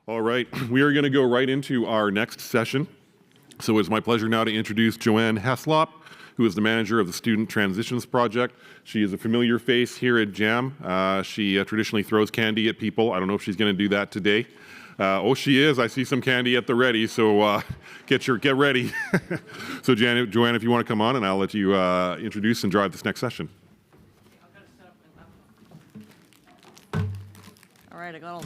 All right, we are going to go right into our next session. So it's my pleasure now to introduce Joanne Heslop, who is the manager of the Student Transitions Project. She is a familiar face here at JAM. She traditionally throws candy at people. I don't know if she's going to do that today. Oh, she is. I see some candy at the ready, so get ready. So Joanne, if you want to come on, and I'll let you introduce and drive this next session. All right, I got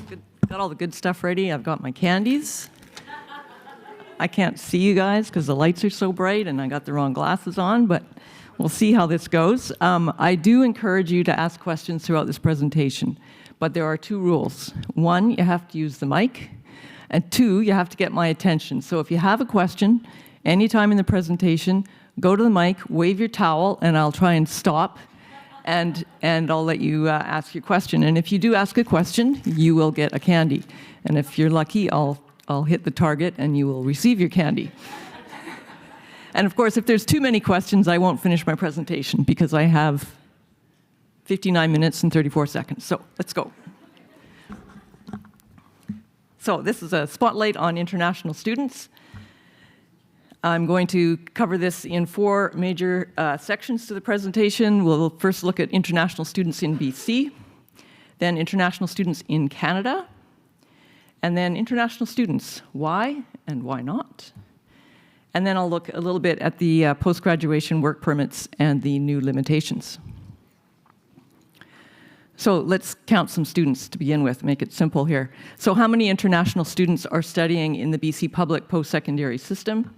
all the good stuff ready. I've got my candies. I can't see you guys because the lights are so bright and I got the wrong glasses on, but we'll see how this goes. I do encourage you to ask questions throughout this presentation, but there are two rules. One, you have to use the mic, and two, you have to get my attention. So if you have a question, anytime in the presentation, go to the mic, wave your towel, and I'll try and stop, and I'll let you ask your question. And if you do ask a question, you will get a candy. And if you're lucky, I'll hit the target and you will receive your candy. And of course, if there's too many questions, I won't finish my presentation because I have 59 minutes and 34 seconds. So let's go. So this is a spotlight on international students. I'm going to cover this in four major sections to the presentation. We'll first look at international students in BC, then international students in Canada, and then international students, why and why not? And then I'll look a little bit at the post-graduation work permits and the new limitations. So let's count some students to begin with, make it simple here. So how many international students are studying in the BC public post-secondary system?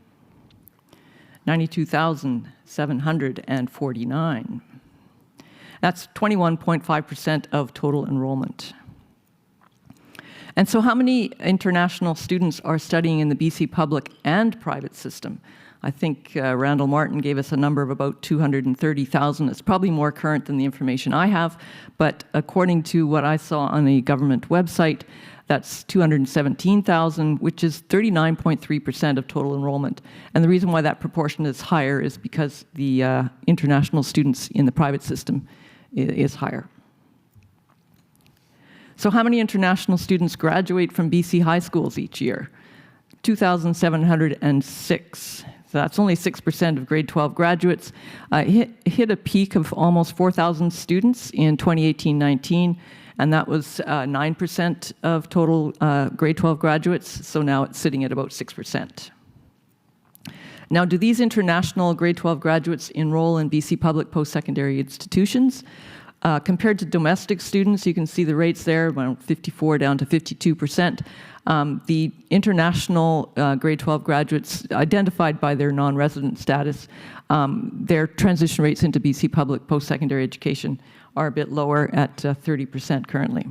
92,749. That's 21.5% of total enrollment. And so how many international students are studying in the BC public and private system? I think Randall Martin gave us a number of about 230,000. It's probably more current than the information I have, but according to what I saw on the government website, that's 217,000, which is 39.3% of total enrollment. And the reason why that proportion is higher is because the international students in the private system is higher. So how many international students graduate from BC high schools each year? 2,706. So that's only 6% of grade 12 graduates. Hit a peak of almost 4,000 students in 2018-19, and that was 9% of total grade 12 graduates, so now it's sitting at about 6%. Now, do these international grade 12 graduates enroll in BC public post-secondary institutions? Compared to domestic students, you can see the rates there, around 54 down to 52%. The international grade 12 graduates identified by their non-resident status, their transition rates into BC public post-secondary education are a bit lower at 30% currently.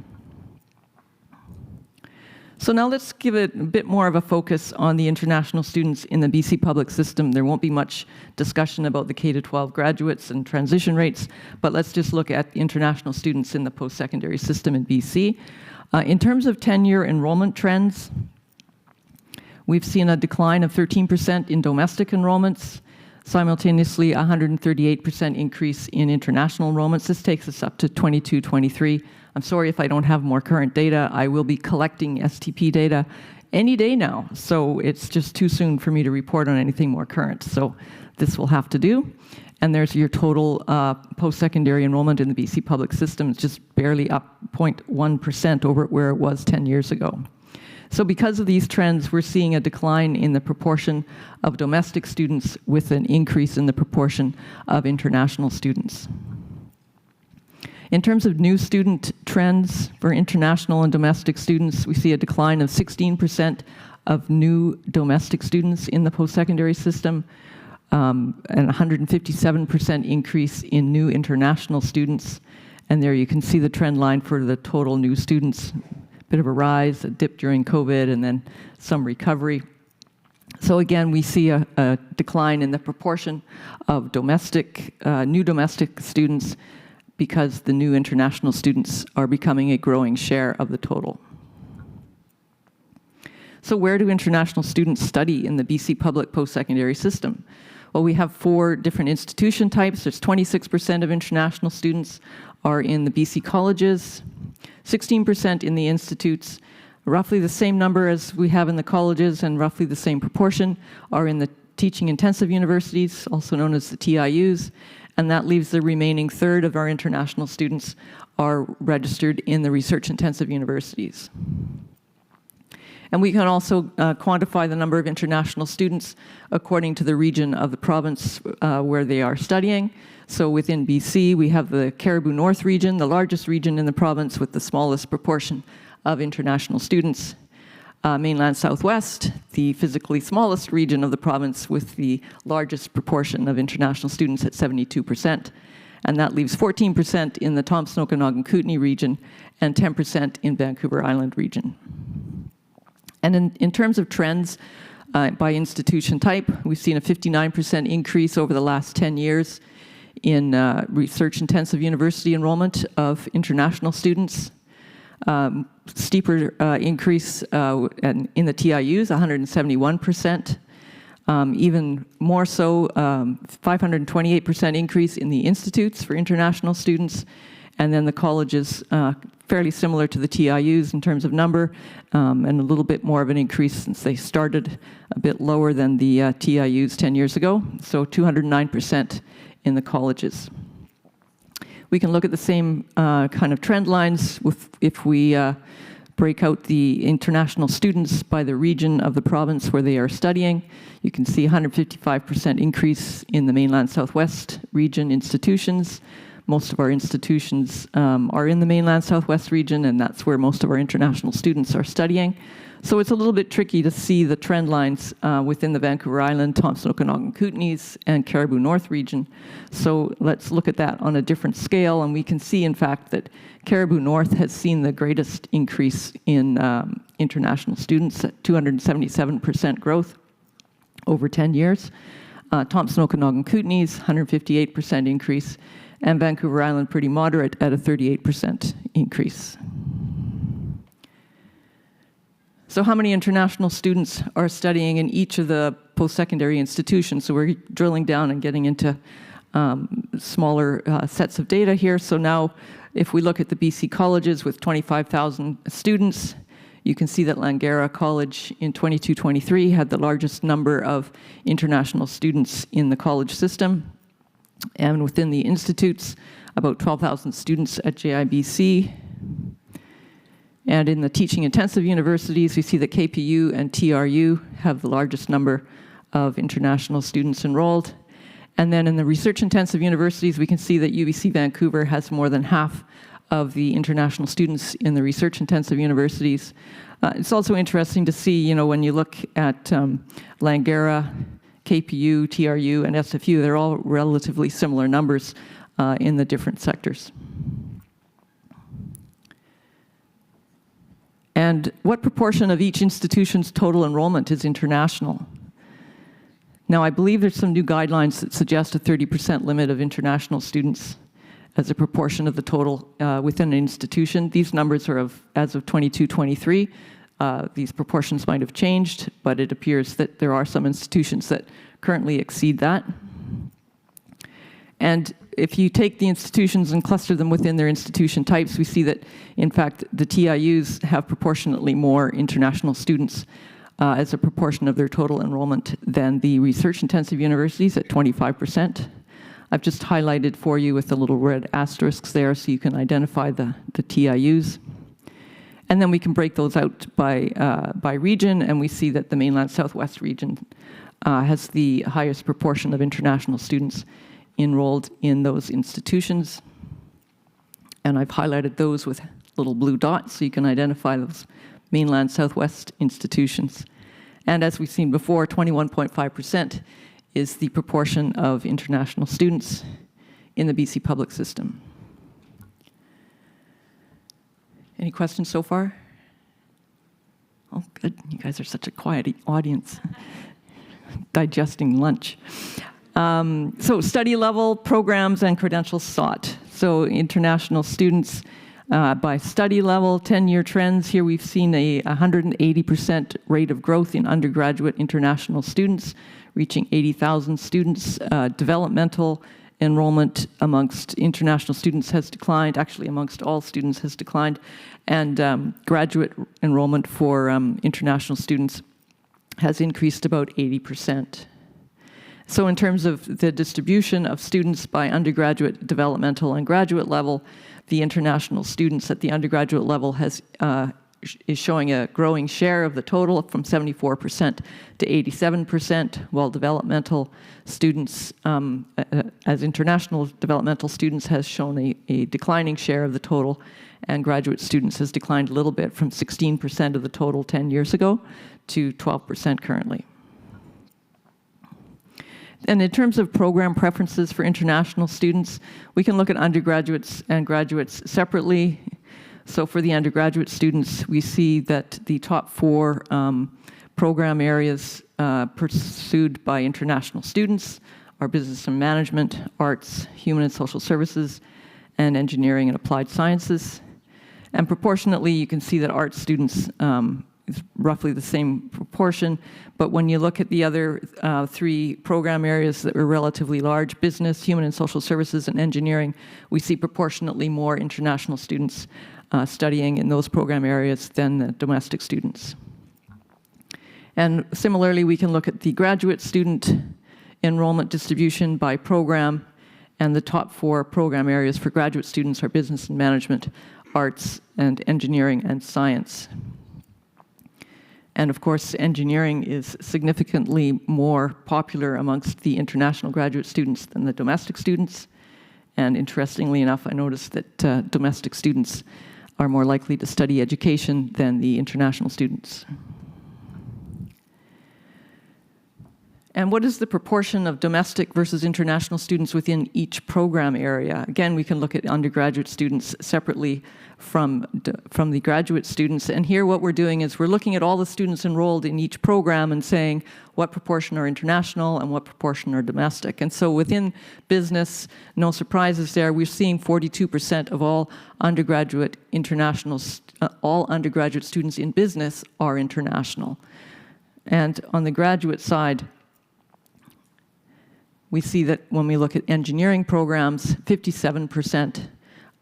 So now let's give it a bit more of a focus on the international students in the BC public system. There won't be much discussion about the K-12 graduates and transition rates, but let's just look at the international students in the post-secondary system in BC. In terms of 10-year enrollment trends, we've seen a decline of 13% in domestic enrollments, simultaneously 138% increase in international enrollments. This takes us up to 22-23. I'm sorry if I don't have more current data. I will be collecting STP data any day now, so it's just too soon for me to report on anything more current. So this will have to do. And there's your total post-secondary enrollment in the BC public system. It's just barely up 0.1% over where it was 10 years ago. So because of these trends, we're seeing a decline in the proportion of domestic students with an increase in the proportion of international students. In terms of new student trends for international and domestic students, we see a decline of 16% of new domestic students in the post-secondary system, and 157% increase in new international students. And there you can see the trend line for the total new students. Bit of a rise, a dip during COVID, and then some recovery. So again, we see a decline in the proportion of new domestic students because the new international students are becoming a growing share of the total. So where do international students study in the BC public post-secondary system? Well, we have four different institution types. There's 26% of international students are in the BC colleges, 16% in the institutes, Roughly the same number as we have in the colleges and roughly the same proportion are in the teaching intensive universities, also known as the TIUs, and that leaves the remaining third of our international students are registered in the research intensive universities. And we can also quantify the number of international students according to the region of the province where they are studying. So within BC, we have the Cariboo North region, the largest region in the province with the smallest proportion of international students. Mainland Southwest, the physically smallest region of the province with the largest proportion of international students at 72%. And that leaves 14% in the Thompson, Okanagan, Kootenay region and 10% in Vancouver Island region. And in terms of trends by institution type, we've seen a 59% increase over the last 10 years in research-intensive university enrollment of international students. Steeper increase in the TIUs, 171%. Even more so, 528% increase in the institutes for international students. And then the colleges, fairly similar to the TIUs in terms of number, and a little bit more of an increase since they started a bit lower than the TIUs 10 years ago. So 209% in the colleges. We can look at the same kind of trend lines if we break out the international students by the region of the province where they are studying. You can see 155% increase in the mainland Southwest region institutions. Most of our institutions are in the mainland Southwest region, and that's where most of our international students are studying. So it's a little bit tricky to see the trend lines within the Vancouver Island, Thompson, Okanagan, Kootenays, and Cariboo North region. So let's look at that on a different scale, and we can see, in fact, that Cariboo North has seen the greatest increase in international students, at 277% growth over 10 years. Thompson, Okanagan, Kootenays, 158% increase, and Vancouver Island pretty moderate at a 38% increase. So how many international students are studying in each of the post-secondary institutions? So we're drilling down and getting into smaller sets of data here. So now if we look at the BC colleges with 25,000 students, you can see that Langara College in 22-23 had the largest number of international students in the college system. And within the institutes, about 12,000 students at JIBC. And in the teaching intensive universities, we see that KPU and TRU have the largest number of international students enrolled. And then in the research intensive universities, we can see that UBC Vancouver has more than half of the international students in the research intensive universities. It's also interesting to see, when you look at Langara, KPU, TRU, and SFU, they're all relatively similar numbers in the different sectors. And what proportion of each institution's total enrollment is international? Now, I believe there's some new guidelines that suggest a 30% limit of international students as a proportion of the total within an institution. These numbers are as of 22-23. These proportions might have changed, but it appears that there are some institutions that currently exceed that. And if you take the institutions and cluster them within their institution types, we see that, in fact, the TIUs have proportionately more international students as a proportion of their total enrollment than the research-intensive universities at 25%. I've just highlighted for you with the little red asterisks there so you can identify the TIUs. And then we can break those out by region, and we see that the mainland Southwest region has the highest proportion of international students enrolled in those institutions. And I've highlighted those with little blue dots so you can identify those mainland Southwest institutions. And as we've seen before, 21.5% is the proportion of international students in the BC public system. Any questions so far? Oh, good. You guys are such a quiet audience. Digesting lunch. So study level, programs, and credentials sought. So international students by study level, 10-year trends. Here we've seen a 180% rate of growth in undergraduate international students, reaching 80,000 students. Developmental enrollment amongst international students has declined, actually amongst all students has declined, and graduate enrollment for international students has increased about 80%. So in terms of the distribution of students by undergraduate, developmental, and graduate level, the international students at the undergraduate level is showing a growing share of the total from 74% to 87%, while developmental students, as international developmental students, has shown a declining share of the total, and graduate students has declined a little bit from 16% of the total 10 years ago to 12% currently. And in terms of program preferences for international students, we can look at undergraduates and graduates separately. So for the undergraduate students, we see that the top 4 program areas pursued by international students are business and management, arts, human and social services, and engineering and applied sciences. And proportionately, you can see that arts students is roughly the same proportion, but when you look at the other 3 program areas that were relatively large, business, human and social services, and engineering, we see proportionately more international students studying in those program areas than the domestic students. And similarly, we can look at the graduate student enrollment distribution by program, and the top 4 program areas for graduate students are business and management, arts, and engineering and science. And of course, engineering is significantly more popular amongst the international graduate students than the domestic students. And interestingly enough, I noticed that domestic students are more likely to study education than the international students. And what is the proportion of domestic versus international students within each program area? Again, we can look at undergraduate students separately from the graduate students. And here what we're doing is we're looking at all the students enrolled in each program and saying what proportion are international and what proportion are domestic. And so within business, no surprises there, we're seeing 42% of all undergraduate all undergraduate students in business are international. And on the graduate side, we see that when we look at engineering programs, 57%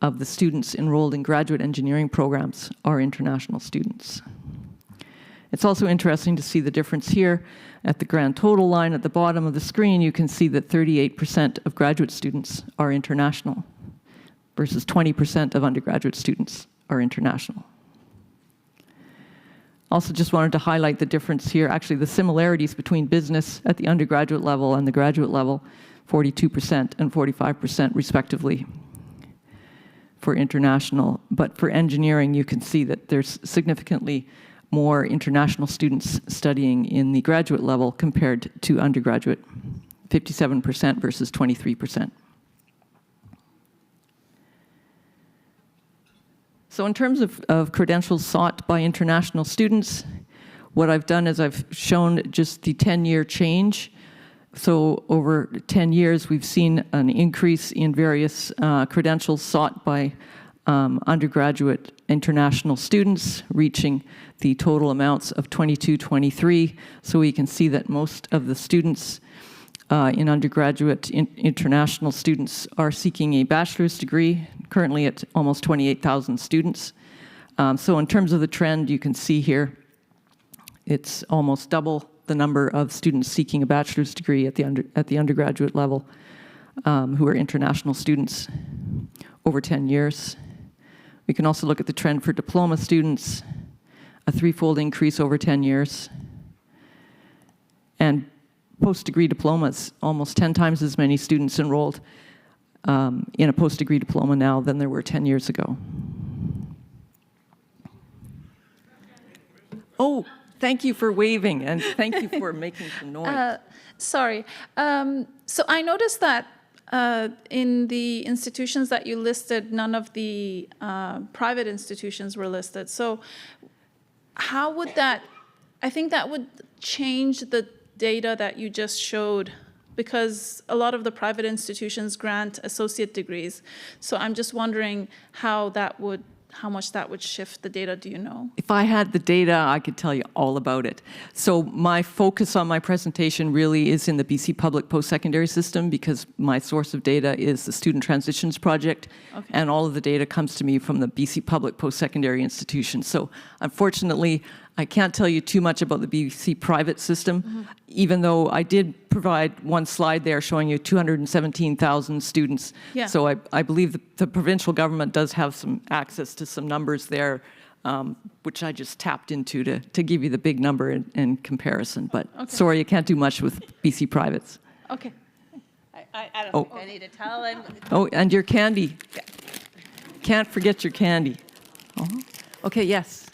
of the students enrolled in graduate engineering programs are international students. It's also interesting to see the difference here at the grand total line at the bottom of the screen. You can see that 38% of graduate students are international versus 20% of undergraduate students are international. Also just wanted to highlight the difference here, actually the similarities between business at the undergraduate level and the graduate level, 42% and 45% respectively for international. But for engineering, you can see that there's significantly more international students studying in the graduate level compared to undergraduate, 57% versus 23%. So in terms of credentials sought by international students, what I've done is I've shown just the 10-year change. So over 10 years, we've seen an increase in various credentials sought by undergraduate international students, reaching the total amounts of 2223. So we can see that most of the students in undergraduate international students are seeking a bachelor's degree, currently at almost 28,000 students. So in terms of the trend, you can see here, it's almost double the number of students seeking a bachelor's degree at the undergraduate level who are international students over 10 years. We can also look at the trend for diploma students, a 3-fold increase over 10 years. And post-degree diplomas, almost 10 times as many students enrolled in a post-degree diploma now than there were 10 years ago. Oh, thank you for waving, and thank you for making some noise. Sorry. So I noticed that in the institutions that you listed, none of the private institutions were listed. So how would that, I think that would change the data that you just showed, because a lot of the private institutions grant associate degrees. So I'm just wondering how that would how much that would shift the data, do you know? If I had the data, I could tell you all about it. So my focus on my presentation really is in the BC public post-secondary system, because my source of data is the Student Transitions Project, and all of the data comes to me from the BC public post-secondary institution. So unfortunately, I can't tell you too much about the BC private system, even though I did provide one slide there showing you 217,000 students. Yeah. So I believe the provincial government does have some access to some numbers there, which I just tapped into to give you the big number in comparison. But sorry, I can't do much with BC privates. Okay. I don't think I need to tell him. Oh, and your candy. Can't forget your candy. Okay, yes.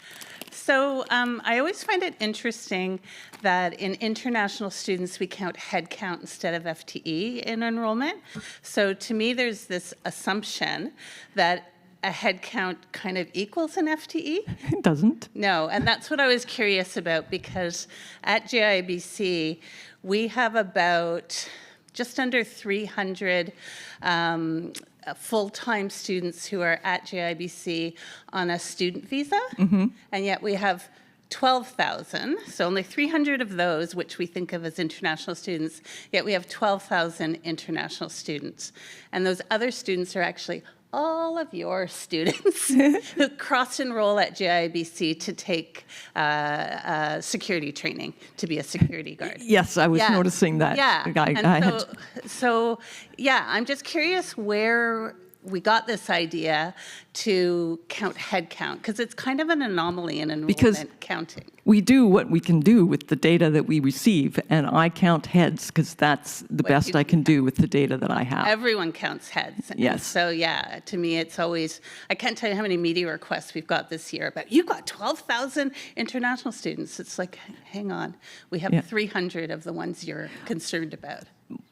So I always find it interesting that in international students, we count head count instead of FTE in enrollment. So to me, there's this assumption that a head count kind of equals an FTE. It doesn't. No, and that's what I was curious about, because at JIBC, we have about just under 300 full-time students who are at JIBC on a student visa, and yet we have 12,000, so only 300 of those, which we think of as international students, yet we have 12,000 international students. And those other students are actually all of your students who cross-enroll at JIBC to take security training, to be a security guard. Yes, I was noticing that. Yeah, so yeah, I'm just curious where we got this idea to count head count, because it's kind of an anomaly in enrollment counting. We do what we can do with the data that we receive, and I count heads because that's the best I can do with the data that I have. Everyone counts heads. And yes. So yeah, to me it's always, I can't tell you how many media requests we've got this year about, you've got 12,000 international students. It's like, hang on, we have 300 of the ones you're concerned about.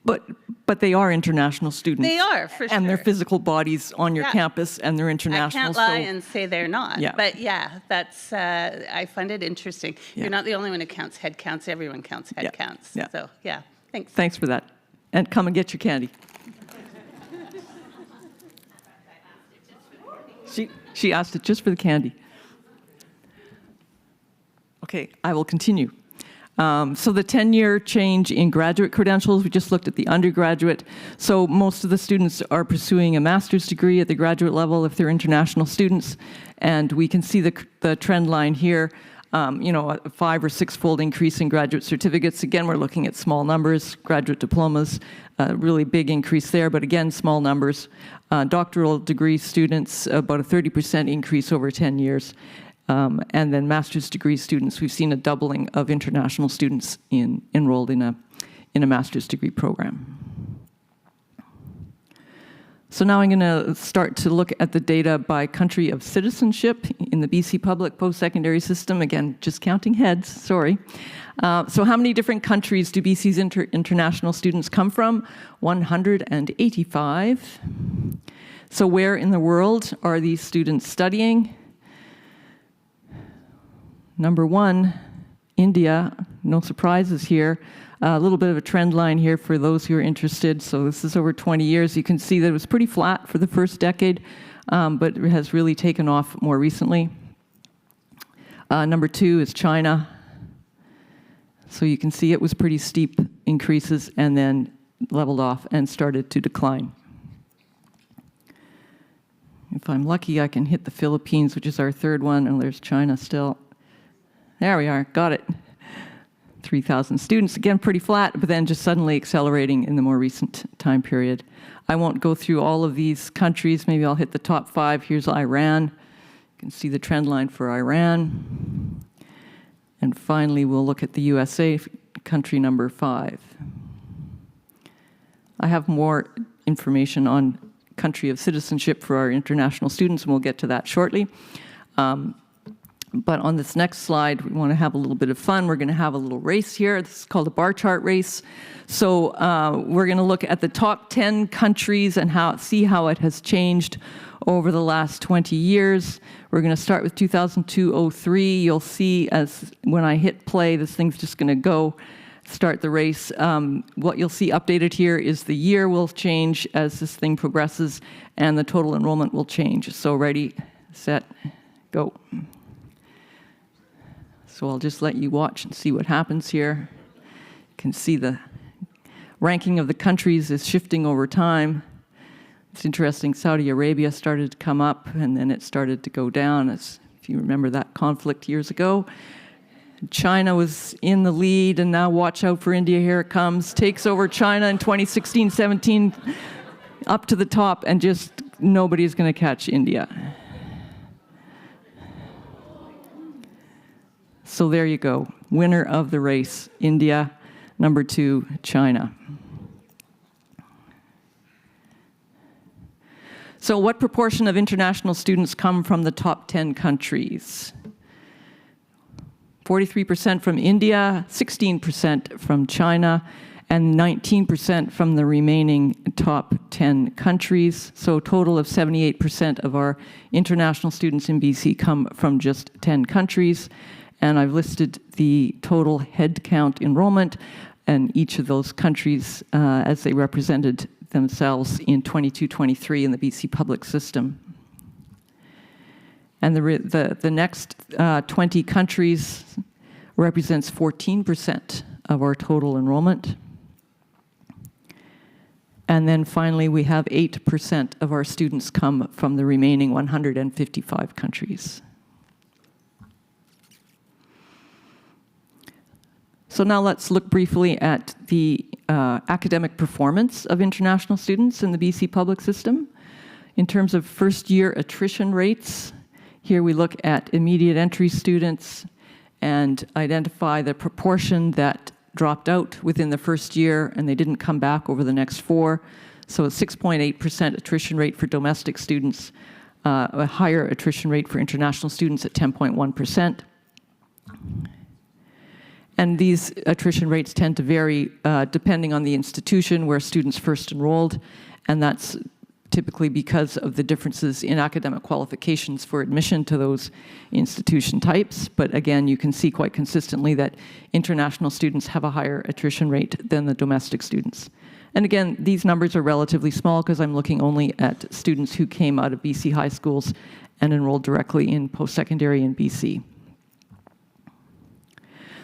But they are international students. They are, for sure. And they're physical bodies on your campus, and they're international. I can't lie and say they're not. Yeah. But yeah, that's, I find it interesting. Yeah. You're not the only one who counts head counts. Everyone counts head counts. Yeah. So yeah, thanks. Thanks for that. And come and get your candy. She asked it just for the candy. Okay, I will continue. So the 10-year change in graduate credentials, we just looked at the undergraduate. So most of the students are pursuing a master's degree at the graduate level if they're international students. And we can see the trend line here, a 5 or 6-fold increase in graduate certificates. Again, we're looking at small numbers. Graduate diplomas, really big increase there, but again, small numbers. Doctoral degree students, about a 30% increase over 10 years. And then master's degree students, we've seen a doubling of international students enrolled in a master's degree program. So now I'm going to start to look at the data by country of citizenship in the BC public post-secondary system. Again, just counting heads, sorry. So how many different countries do BC's international students come from? 185. So where in the world are these students studying? Number 1, India. No surprises here. A little bit of a trend line here for those who are interested. So this is over 20 years. You can see that it was pretty flat for the first decade, but it has really taken off more recently. Number 2 is China. So you can see it was pretty steep increases and then leveled off and started to decline. If I'm lucky, I can hit the Philippines, which is our 3rd one, and there's China still. There we are, got it. 3,000 students, again pretty flat, but then just suddenly accelerating in the more recent time period. I won't go through all of these countries, maybe I'll hit the top 5. Here's Iran. You can see the trend line for Iran. And finally, we'll look at the USA, country number 5. I have more information on country of citizenship for our international students, and we'll get to that shortly. But on this next slide, we want to have a little bit of fun. We're going to have a little race here. This is called a bar chart race. So we're going to look at the top 10 countries and see how it has changed over the last 20 years. We're going to start with 2002-03. You'll see as when I hit play, this thing's just going to go start the race. What you'll see updated here is the year will change as this thing progresses, and the total enrollment will change. So ready, set, go. So I'll just let you watch and see what happens here. You can see the ranking of the countries is shifting over time. It's interesting, Saudi Arabia started to come up, and then it started to go down, if you remember that conflict years ago. China was in the lead, and now watch out for India, here it comes. Takes over China in 2016-17, up to the top, and just nobody's going to catch India. So there you go. Winner of the race, India. Number 2, China. So what proportion of international students come from the top 10 countries? 43% from India, 16% from China, and 19% from the remaining top 10 countries. So a total of 78% of our international students in BC come from just 10 countries. And I've listed the total headcount enrollment in each of those countries as they represented themselves in 22-23 in the BC public system. And the next 20 countries represents 14% of our total enrollment. And then finally, we have 8% of our students come from the remaining 155 countries. So now let's look briefly at the academic performance of international students in the BC public system. In terms of first-year attrition rates, here we look at immediate entry students and identify the proportion that dropped out within the first year and they didn't come back over the next 4. So a 6.8% attrition rate for domestic students, a higher attrition rate for international students at 10.1%. And these attrition rates tend to vary depending on the institution where students first enrolled, and that's typically because of the differences in academic qualifications for admission to those institution types. But again, you can see quite consistently that international students have a higher attrition rate than the domestic students. And again, these numbers are relatively small because I'm looking only at students who came out of BC high schools and enrolled directly in post-secondary in BC.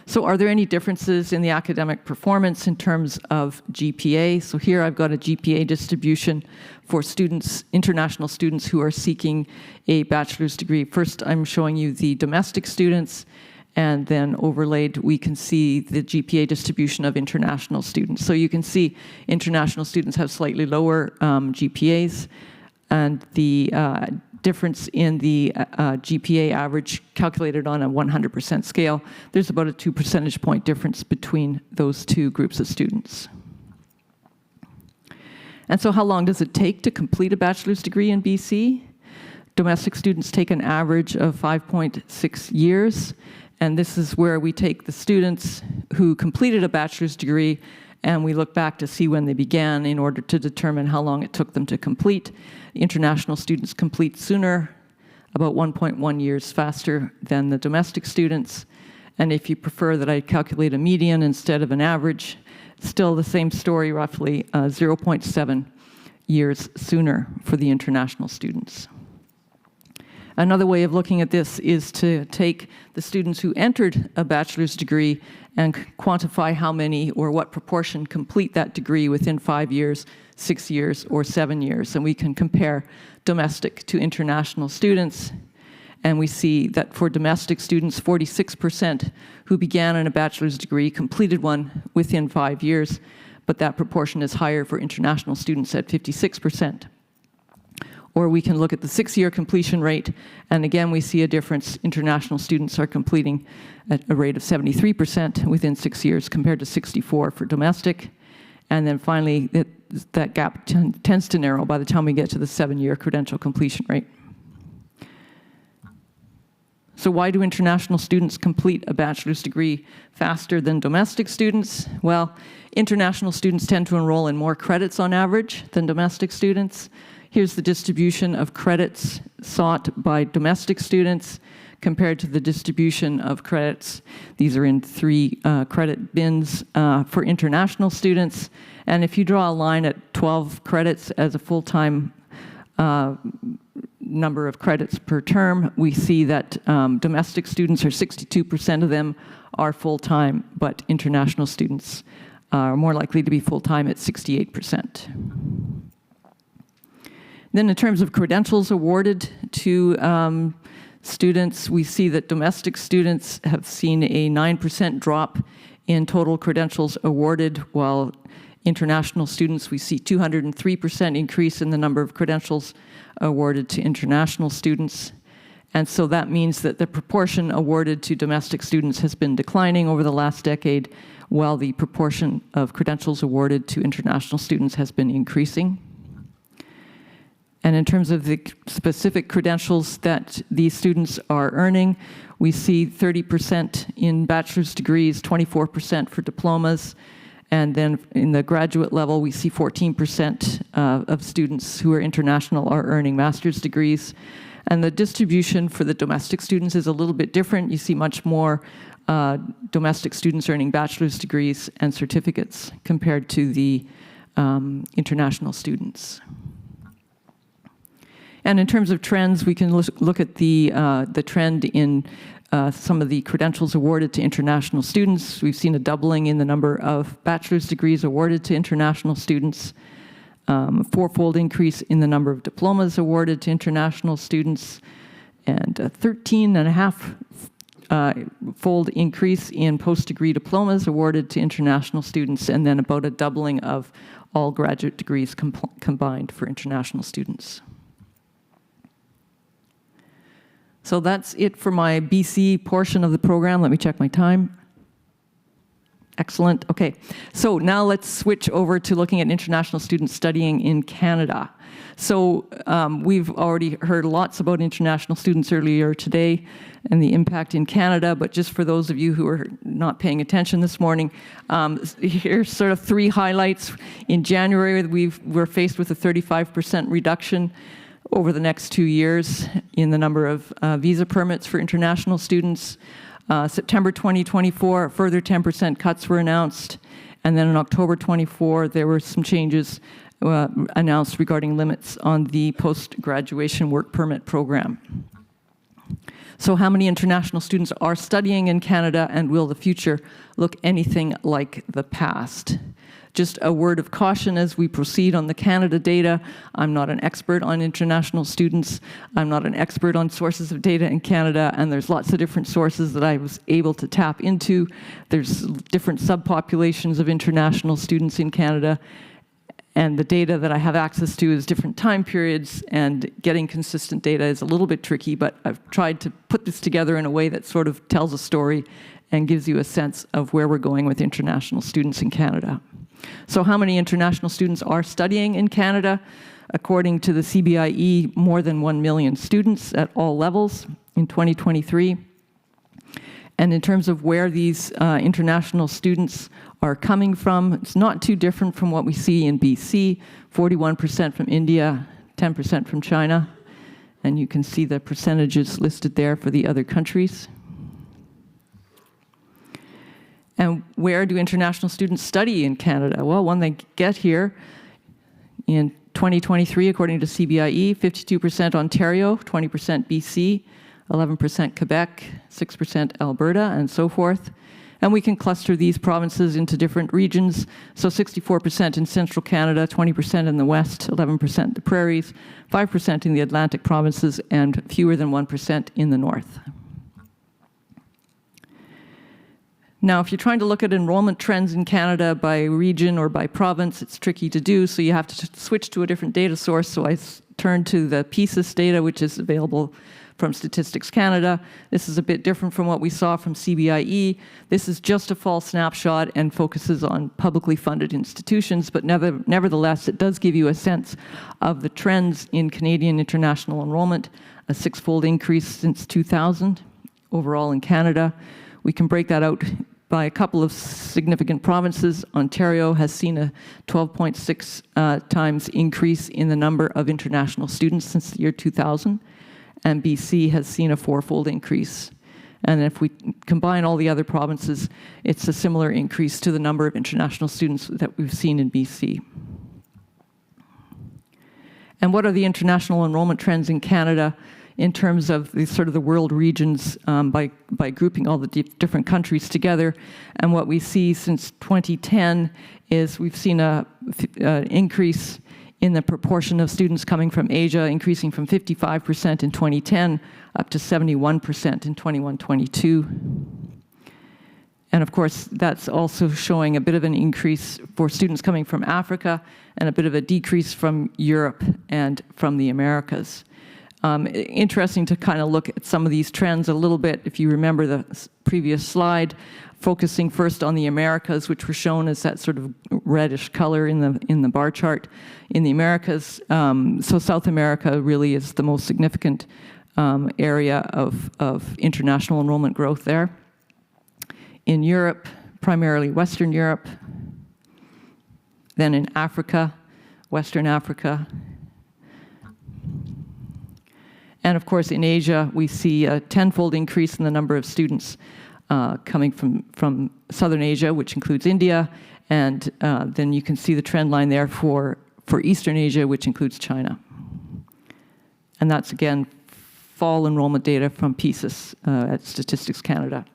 So are there any differences in the academic performance in terms of GPA? So here I've got a GPA distribution for students, international students who are seeking a bachelor's degree. First, I'm showing you the domestic students, and then overlaid, we can see the GPA distribution of international students. So you can see international students have slightly lower GPAs, and the difference in the GPA average calculated on a 100% scale, there's about a 2 percentage point difference between those two groups of students. And so how long does it take to complete a bachelor's degree in BC? Domestic students take an average of 5.6 years, and this is where we take the students who completed a bachelor's degree and we look back to see when they began in order to determine how long it took them to complete. International students complete sooner, about 1.1 years faster than the domestic students. And if you prefer that I calculate a median instead of an average, still the same story, roughly 0.7 years sooner for the international students. Another way of looking at this is to take the students who entered a bachelor's degree and quantify how many or what proportion complete that degree within 5 years, 6 years, or 7 years. And we can compare domestic to international students. And we see that for domestic students, 46% who began in a bachelor's degree completed one within 5 years, but that proportion is higher for international students at 56%. Or we can look at the 6-year completion rate, and again we see a difference. International students are completing at a rate of 73% within 6 years compared to 64% for domestic. And then finally, that gap tends to narrow by the time we get to the 7-year credential completion rate. So why do international students complete a bachelor's degree faster than domestic students? Well, international students tend to enroll in more credits on average than domestic students. Here's the distribution of credits sought by domestic students compared to the distribution of credits. These are in 3 credit bins for international students. And if you draw a line at 12 credits as a full-time number of credits per term, we see that domestic students, or 62% of them, are full-time, but international students are more likely to be full-time at 68%. Then in terms of credentials awarded to students, we see that domestic students have seen a 9% drop in total credentials awarded, while international students, we see 203% increase in the number of credentials awarded to international students. And so that means that the proportion awarded to domestic students has been declining over the last decade, while the proportion of credentials awarded to international students has been increasing. And in terms of the specific credentials that these students are earning, we see 30% in bachelor's degrees, 24% for diplomas, and then in the graduate level, we see 14% of students who are international are earning master's degrees. And the distribution for the domestic students is a little bit different. You see much more domestic students earning bachelor's degrees and certificates compared to the international students. And in terms of trends, we can look at the trend in some of the credentials awarded to international students. We've seen a doubling in the number of bachelor's degrees awarded to international students, fourfold increase in the number of diplomas awarded to international students, and a 13.5-fold increase in post-degree diplomas awarded to international students, and then about a doubling of all graduate degrees combined for international students. So that's it for my BC portion of the program. Let me check my time. Excellent. Okay. So now let's switch over to looking at international students studying in Canada. So we've already heard lots about international students earlier today and the impact in Canada, but just for those of you who are not paying attention this morning, here's sort of three highlights. In January, we're faced with a 35% reduction over the next 2 years in the number of visa permits for international students. September 2024, a further 10% cuts were announced. And then in October 24, there were some changes announced regarding limits on the post-graduation work permit program. So how many international students are studying in Canada, and will the future look anything like the past? Just a word of caution as we proceed on the Canada data. I'm not an expert on international students. I'm not an expert on sources of data in Canada, and there's lots of different sources that I was able to tap into. There's different subpopulations of international students in Canada, and the data that I have access to is different time periods, and getting consistent data is a little bit tricky, but I've tried to put this together in a way that sort of tells a story and gives you a sense of where we're going with international students in Canada. So how many international students are studying in Canada? According to the CBIE, more than 1 million students at all levels in 2023. And in terms of where these international students are coming from, it's not too different from what we see in BC, 41% from India, 10% from China. And you can see the percentages listed there for the other countries. And where do international students study in Canada? Well, when they get here, in 2023, according to CBIE, 52% Ontario, 20% BC, 11% Quebec, 6% Alberta, and so forth. And we can cluster these provinces into different regions. So 64% in central Canada, 20% in the west, 11% the prairies, 5% in the Atlantic provinces, and fewer than 1% in the north. Now, if you're trying to look at enrollment trends in Canada by region or by province, it's tricky to do, so you have to switch to a different data source. So I turned to the PCIS data, which is available from Statistics Canada. This is a bit different from what we saw from CBIE. This is just a fall snapshot and focuses on publicly funded institutions, but nevertheless, it does give you a sense of the trends in Canadian international enrollment, a 6-fold increase since 2000 overall in Canada. We can break that out by a couple of significant provinces. Ontario has seen a 12.6 times increase in the number of international students since the year 2000, and BC has seen a 4-fold increase. And if we combine all the other provinces, it's a similar increase to the number of international students that we've seen in BC. And what are the international enrollment trends in Canada in terms of the sort of the world regions by grouping all the different countries together? And what we see since 2010 is we've seen an increase in the proportion of students coming from Asia, increasing from 55% in 2010 up to 71% in 21-22. And of course, that's also showing a bit of an increase for students coming from Africa and a bit of a decrease from Europe and from the Americas. Interesting to kind of look at some of these trends a little bit. If you remember the previous slide, focusing first on the Americas, which were shown as that sort of reddish color in the bar chart in the Americas. So South America really is the most significant area of international enrollment growth there. In Europe, primarily Western Europe, then in Africa, Western Africa. And of course, in Asia, we see a tenfold increase in the number of students coming from Southern Asia, which includes India, and then you can see the trend line there for Eastern Asia, which includes China. And that's, again, fall enrollment data from PISA at Statistics Canada.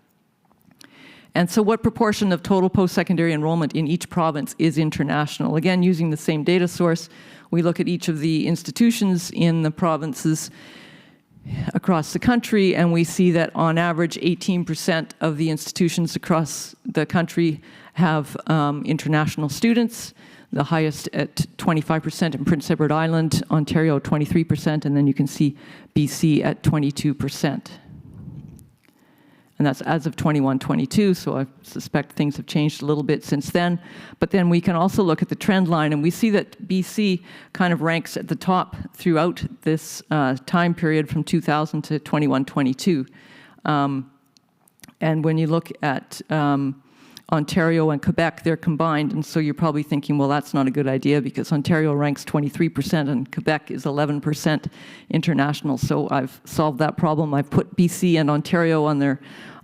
And so what proportion of total post-secondary enrollment in each province is international? Again, using the same data source, we look at each of the institutions in the provinces across the country, and we see that on average 18% of the institutions across the country have international students, the highest at 25% in Prince Edward Island, Ontario 23%, and then you can see BC at 22%. And that's as of 21-22, so I suspect things have changed a little bit since then. But then we can also look at the trend line, and we see that BC kind of ranks at the top throughout this time period from 2000 to 21-22. And when you look at Ontario and Quebec, they're combined, and so you're probably thinking, well, that's not a good idea because Ontario ranks 23% and Quebec is 11% international. So I've solved that problem. I've put BC and Ontario on their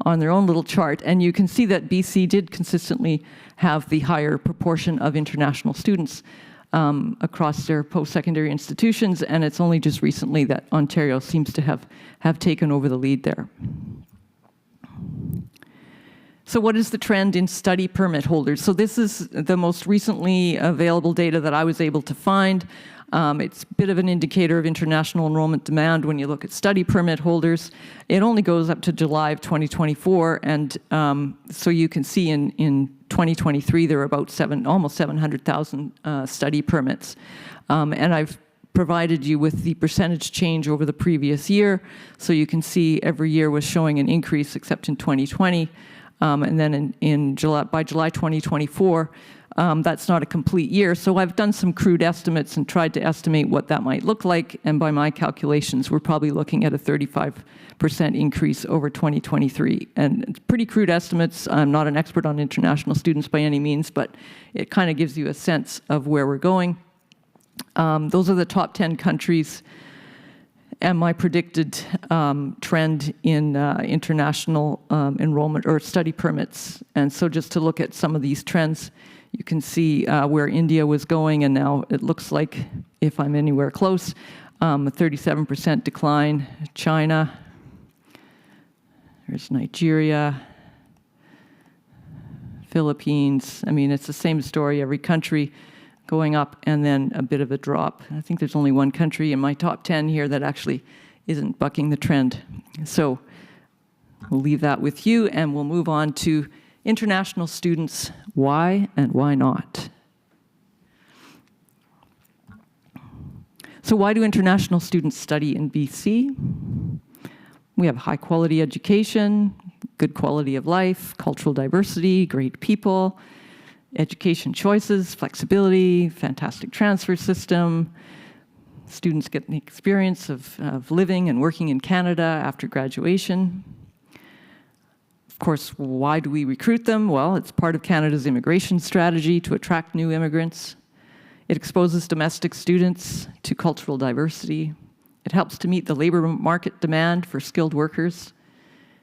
own little chart, and you can see that BC did consistently have the higher proportion of international students across their post-secondary institutions, and it's only just recently that Ontario seems to have taken over the lead there. So what is the trend in study permit holders? So this is the most recently available data that I was able to find. It's a bit of an indicator of international enrollment demand when you look at study permit holders. It only goes up to July of 2024, and so you can see in 2023 there are about almost 700,000 study permits. And I've provided you with the percentage change over the previous year, so you can see every year was showing an increase except in 2020. And then by July 2024, that's not a complete year. So I've done some crude estimates and tried to estimate what that might look like. And by my calculations, we're probably looking at a 35% increase over 2023. And it's pretty crude estimates. I'm not an expert on international students by any means, but it kind of gives you a sense of where we're going. Those are the top 10 countries and my predicted trend in international enrollment or study permits. And so just to look at some of these trends, you can see where India was going, and now it looks like, if I'm anywhere close, a 37% decline. China, there's Nigeria, Philippines. I mean, it's the same story, every country going up and then a bit of a drop. I think there's only one country in my top 10 here that actually isn't bucking the trend. So we'll leave that with you, and we'll move on to international students. Why and why not? So why do international students study in BC? We have high quality education, good quality of life, cultural diversity, great people, education choices, flexibility, fantastic transfer system. Students get the experience of living and working in Canada after graduation. Of course, why do we recruit them? Well, it's part of Canada's immigration strategy to attract new immigrants. It exposes domestic students to cultural diversity. It helps to meet the labor market demand for skilled workers.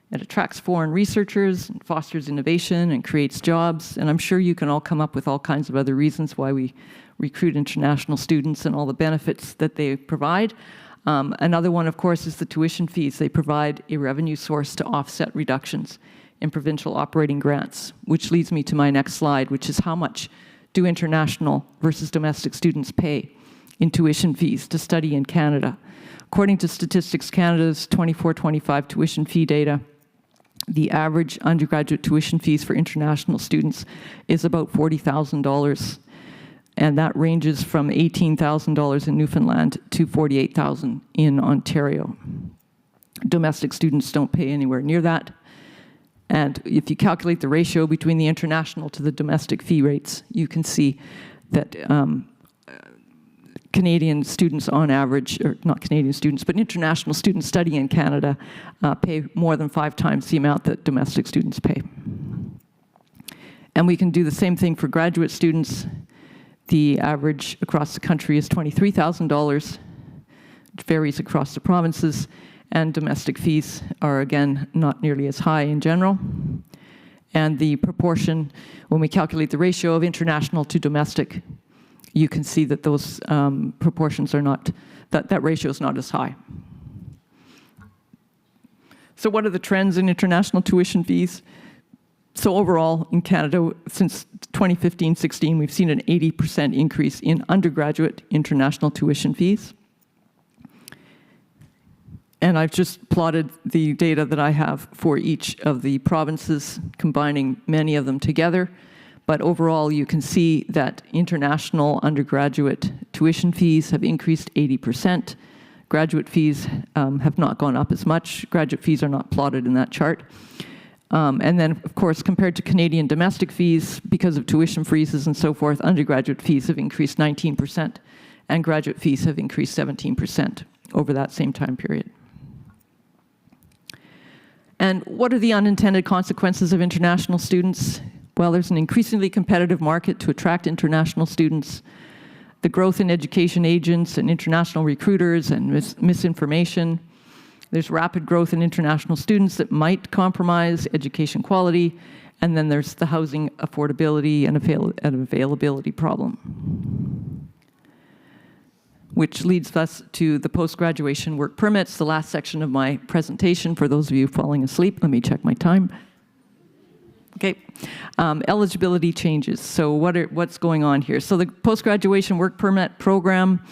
It attracts foreign researchers, and fosters innovation, and creates jobs. And I'm sure you can all come up with all kinds of other reasons why we recruit international students and all the benefits that they provide. Another one, of course, is the tuition fees. They provide a revenue source to offset reductions in provincial operating grants, which leads me to my next slide, which is how much do international versus domestic students pay in tuition fees to study in Canada. According to Statistics Canada's 24-25 tuition fee data, the average undergraduate tuition fees for international students is about $40,000, and that ranges from $18,000 in Newfoundland to $48,000 in Ontario. Domestic students don't pay anywhere near that. And if you calculate the ratio between the international to the domestic fee rates, you can see that Canadian students on average, or not Canadian students, but international students studying in Canada pay more than 5 times the amount that domestic students pay. And we can do the same thing for graduate students. The average across the country is $23,000. It varies across the provinces, and domestic fees are, again, not nearly as high in general. And the proportion, when we calculate the ratio of international to domestic, you can see that those proportions are not, that ratio is not as high. So what are the trends in international tuition fees? So overall, in Canada, since 2015-16, we've seen an 80% increase in undergraduate international tuition fees. And I've just plotted the data that I have for each of the provinces, combining many of them together. But overall, you can see that international undergraduate tuition fees have increased 80%. Graduate fees have not gone up as much. Graduate fees are not plotted in that chart. And then, of course, compared to Canadian domestic fees, because of tuition freezes and so forth, undergraduate fees have increased 19%, and graduate fees have increased 17% over that same time period. And what are the unintended consequences of international students? Well, there's an increasingly competitive market to attract international students. The growth in education agents and international recruiters and misinformation. There's rapid growth in international students that might compromise education quality. And then there's the housing affordability and availability problem. Which leads us to the post-graduation work permits, the last section of my presentation. For those of you falling asleep, let me check my time. Okay, eligibility changes. So what's going on here? So the post-graduation work permit program,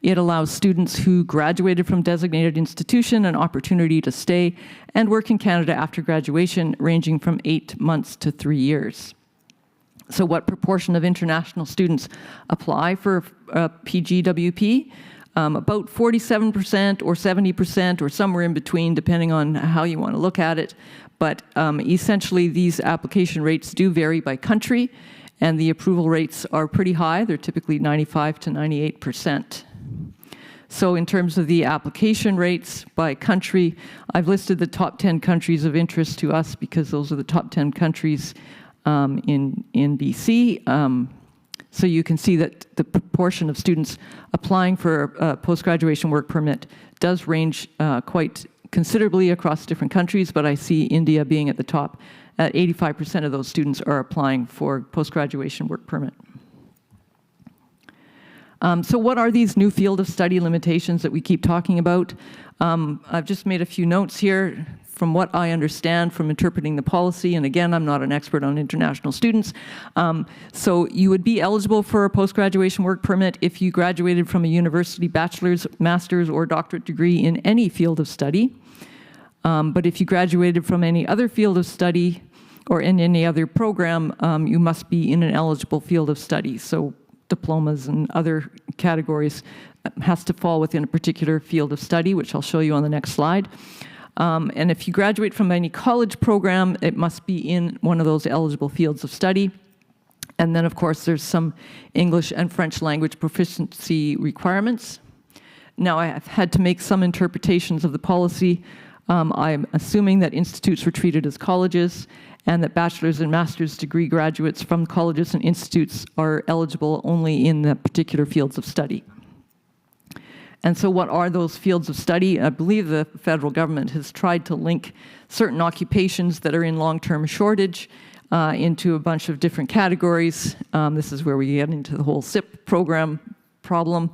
it allows students who graduated from designated institution an opportunity to stay and work in Canada after graduation, ranging from 8 months to 3 years. So what proportion of international students apply for PGWP? About 47% or 70% or somewhere in between, depending on how you want to look at it. But essentially, these application rates do vary by country, and the approval rates are pretty high. They're typically 95 to 98%. So in terms of the application rates by country, I've listed the top 10 countries of interest to us because those are the top 10 countries in BC. So you can see that the proportion of students applying for a post-graduation work permit does range quite considerably across different countries, but I see India being at the top. 85% of those students are applying for post-graduation work permit. So what are these new field of study limitations that we keep talking about? I've just made a few notes here from what I understand from interpreting the policy, and again, I'm not an expert on international students. So you would be eligible for a post-graduation work permit if you graduated from a university bachelor's, master's, or doctorate degree in any field of study. But if you graduated from any other field of study or in any other program, you must be in an eligible field of study. So diplomas and other categories has to fall within a particular field of study, which I'll show you on the next slide. And if you graduate from any college program, it must be in one of those eligible fields of study. And then, of course, there's some English and French language proficiency requirements. Now, I have had to make some interpretations of the policy. I'm assuming that institutes were treated as colleges and that bachelor's and master's degree graduates from colleges and institutes are eligible only in the particular fields of study. And so what are those fields of study? I believe the federal government has tried to link certain occupations that are in long-term shortage into a bunch of different categories. This is where we get into the whole SIP program problem.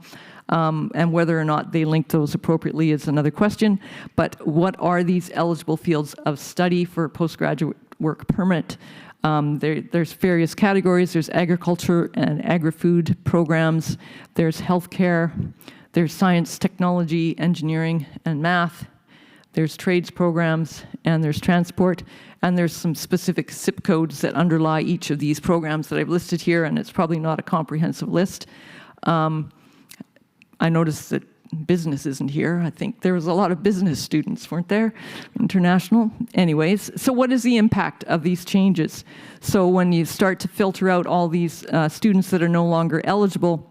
And whether or not they link those appropriately is another question. But what are these eligible fields of study for postgraduate work permit? There's various categories. There's agriculture and agri-food programs. There's healthcare. There's science, technology, engineering, and math. There's trades programs, and there's transport. And there's some specific SIP codes that underlie each of these programs that I've listed here, and it's probably not a comprehensive list. I noticed that business isn't here. I think there was a lot of business students, weren't there? International. Anyways, so what is the impact of these changes? So when you start to filter out all these students that are no longer eligible,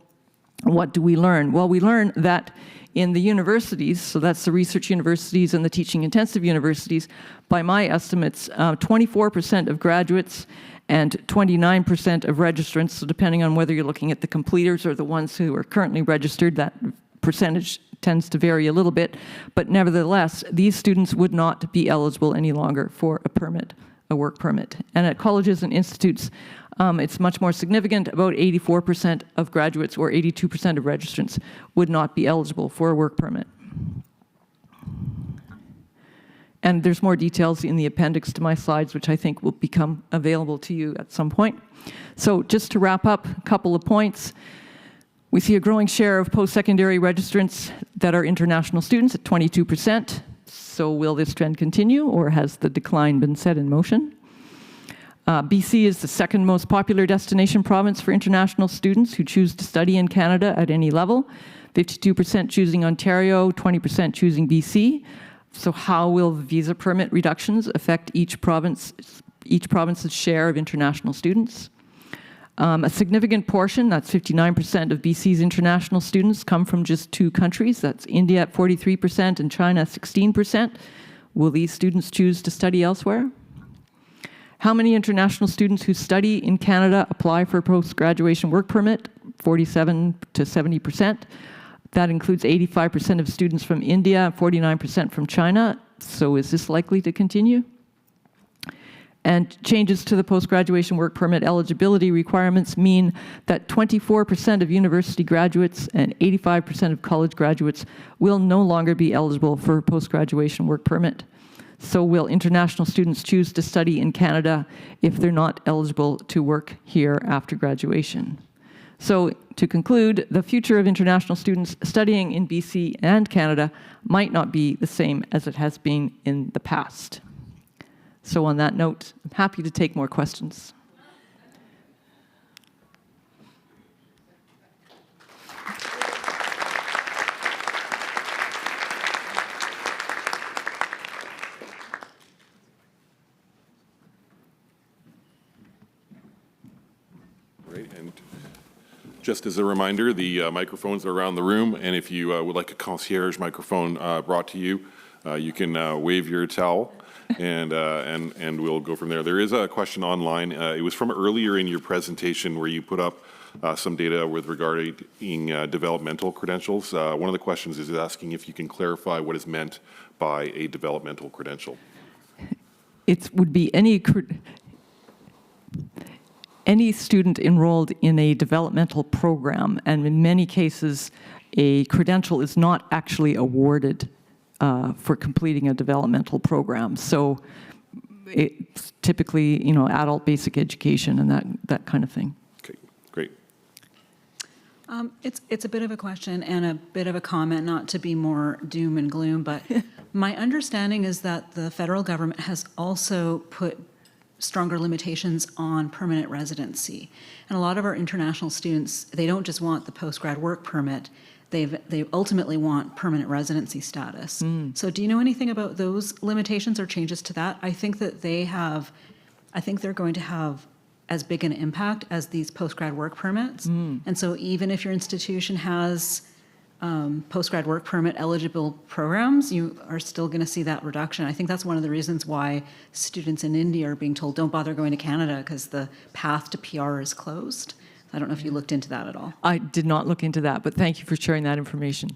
what do we learn? Well, we learn that in the universities, so that's the research universities and the teaching intensive universities, by my estimates, 24% of graduates and 29% of registrants, so depending on whether you're looking at the completers or the ones who are currently registered, that percentage tends to vary a little bit, but nevertheless, these students would not be eligible any longer for a permit, a work permit. And at colleges and institutes, it's much more significant. About 84% of graduates or 82% of registrants would not be eligible for a work permit. And there's more details in the appendix to my slides, which I think will become available to you at some point. So just to wrap up, a couple of points. We see a growing share of post-secondary registrants that are international students at 22%. So will this trend continue, or has the decline been set in motion? BC is the second most popular destination province for international students who choose to study in Canada at any level. 52% choosing Ontario, 20% choosing BC. So how will the visa permit reductions affect each province's share of international students? A significant portion, that's 59% of BC's international students, come from just two countries. That's India at 43% and China at 16%. Will these students choose to study elsewhere? How many international students who study in Canada apply for a post-graduation work permit? 47 to 70%. That includes 85% of students from India, 49% from China. So is this likely to continue? And changes to the post-graduation work permit eligibility requirements mean that 24% of university graduates and 85% of college graduates will no longer be eligible for a post-graduation work permit. So will international students choose to study in Canada if they're not eligible to work here after graduation? So to conclude, the future of international students studying in BC and Canada might not be the same as it has been in the past. So on that note, I'm happy to take more questions. Great. And just as a reminder, the microphones are around the room, and if you would like a concierge microphone brought to you, you can wave your towel, and we'll go from there. There is a question online. It was from earlier in your presentation where you put up some data with regarding developmental credentials. One of the questions is asking if you can clarify what is meant by a developmental credential. It would be any student enrolled in a developmental program, and in many cases, a credential is not actually awarded for completing a developmental program. So it's typically, adult basic education and that kind of thing. Okay, great. It's a bit of a question and a bit of a comment, not to be more doom and gloom, but my understanding is that the federal government has also put stronger limitations on permanent residency. And a lot of our international students, they don't just want the postgrad work permit, they ultimately want permanent residency status. So do you know anything about those limitations or changes to that? I think that they're going to have as big an impact as these postgrad work permits. And so even if your institution has postgrad work permit eligible programs, you are still going to see that reduction. I think that's one of the reasons why students in India are being told, don't bother going to Canada because the path to PR is closed. I don't know if you looked into that at all. I did not look into that, but thank you for sharing that information.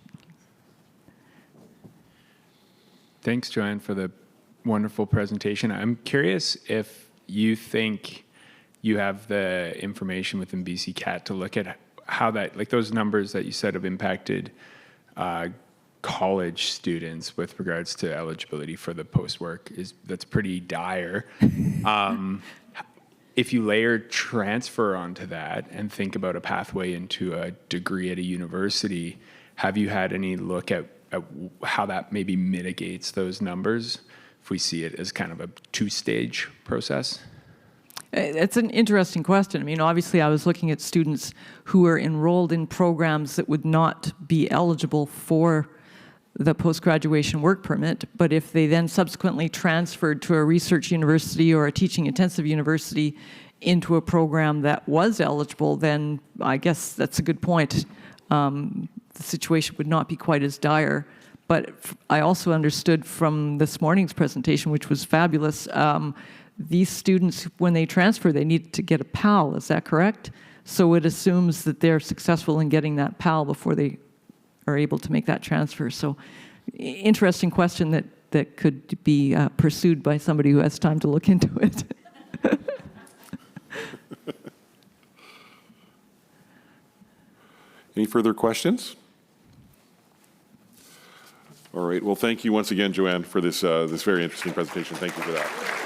Thanks, Joanne, for the wonderful presentation. I'm curious if you think you have the information within BC CAT to look at how that, like those numbers that you said have impacted college students with regards to eligibility for the post-work, that's pretty dire. If you layer transfer onto that and think about a pathway into a degree at a university, have you had any look at how that maybe mitigates those numbers if we see it as kind of a two-stage process? It's an interesting question. I mean, obviously, I was looking at students who are enrolled in programs that would not be eligible for the post-graduation work permit, but if they then subsequently transferred to a research university or a teaching intensive university into a program that was eligible, then I guess that's a good point. The situation would not be quite as dire. But I also understood from this morning's presentation, which was fabulous, these students, when they transfer, they need to get a PAL, is that correct? So it assumes that they're successful in getting that PAL before they are able to make that transfer. So interesting question that could be pursued by somebody who has time to look into it. Any further questions? All right. Well, thank you once again, Joanne, for this very interesting presentation. Thank you for that.